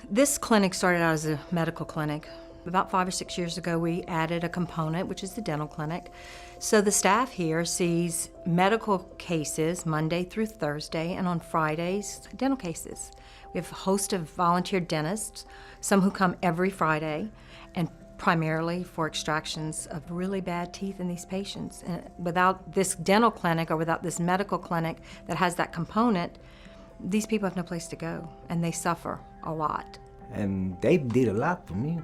This clinic started out as a medical clinic. About 5 or 6 years ago, we added a component, which is the dental clinic. So the staff here sees medical cases Monday through Thursday, and on Fridays, dental cases. We have a host of volunteer dentists, some who come every Friday, and primarily for extractions of really bad teeth in these patients. And without this dental clinic or without this medical clinic that has that component, these people have no place to go, and they suffer a lot. And they did a lot for me.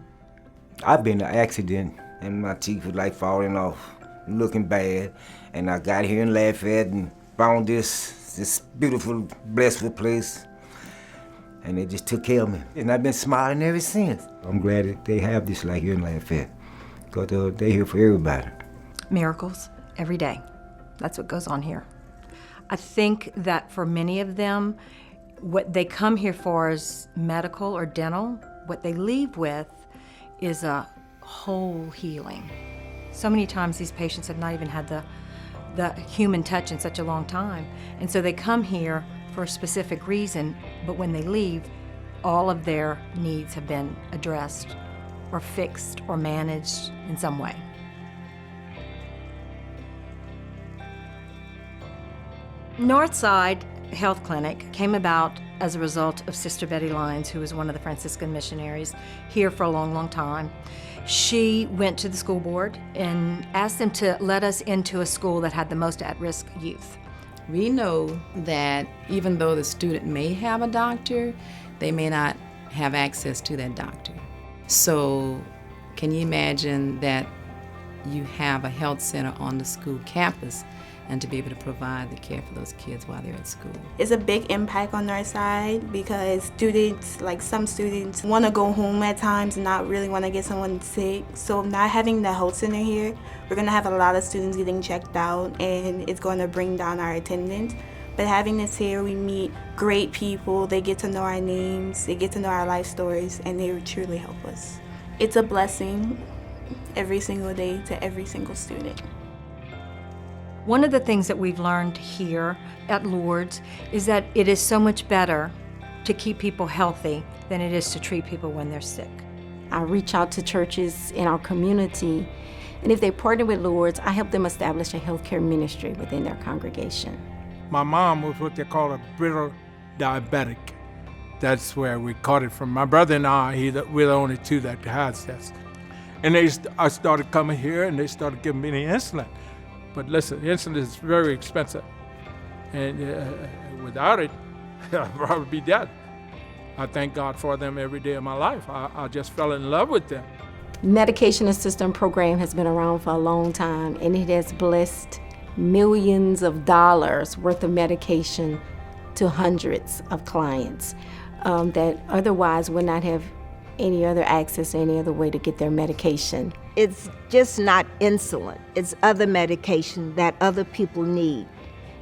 I've been in an accident, and my teeth were like falling off, looking bad. And I got here in Lafayette and found this beautiful, blissful place. And they just took care of me. And I've been smiling ever since. I'm glad that they have this like here in Lafayette, because they're here for everybody. Miracles every day. That's what goes on here. I think that for many of them, what they come here for is medical or dental. What they leave with is a whole healing. So many times these patients have not even had the human touch in such a long time. And so they come here for a specific reason, but when they leave, all of their needs have been addressed or fixed or managed in some way. Northside Health Clinic came about as a result of Sister Betty Lyons, who was one of the Franciscan missionaries here for a long, long time. She went to the school board and asked them to let us into a school that had the most at-risk youth. We know that even though the student may have a doctor, they may not have access to that doctor. So can you imagine that you have a health center on the school campus and to be able to provide the care for those kids while they're at school? It's a big impact on our side because students, like some students, want to go home at times and not really want to get someone sick. So not having the health center here, we're going to have a lot of students getting checked out, and it's going to bring down our attendance. But having this here, we meet great people. They get to know our names, they get to know our life stories, and they truly help us. It's a blessing every single day to every single student. One of the things that we've learned here at Lourdes is that it is so much better to keep people healthy than it is to treat people when they're sick. I reach out to churches in our community, and if they partner with Lourdes, I help them establish a healthcare ministry within their congregation. My mom was what they call a brittle diabetic. That's where we caught it from. My brother and I, we're the only two that has this. And I started coming here, and they started giving me the insulin. But listen, insulin is very expensive, and without it, I'd probably be dead. I thank God for them every day of my life. I just fell in love with them. Medication assistance program has been around for a long time, and it has blessed millions of dollars worth of medication to hundreds of clients that otherwise would not have any other access, any other way to get their medication. It's just not insulin. It's other medication that other people need.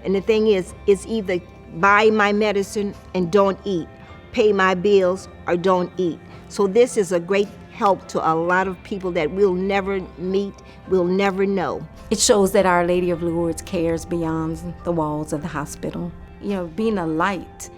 And the thing is, it's either buy my medicine and don't eat, pay my bills or don't eat. So this is a great help to a lot of people that we'll never meet, we'll never know. It shows that Our Lady of Lourdes cares beyond the walls of the hospital. You know, being a light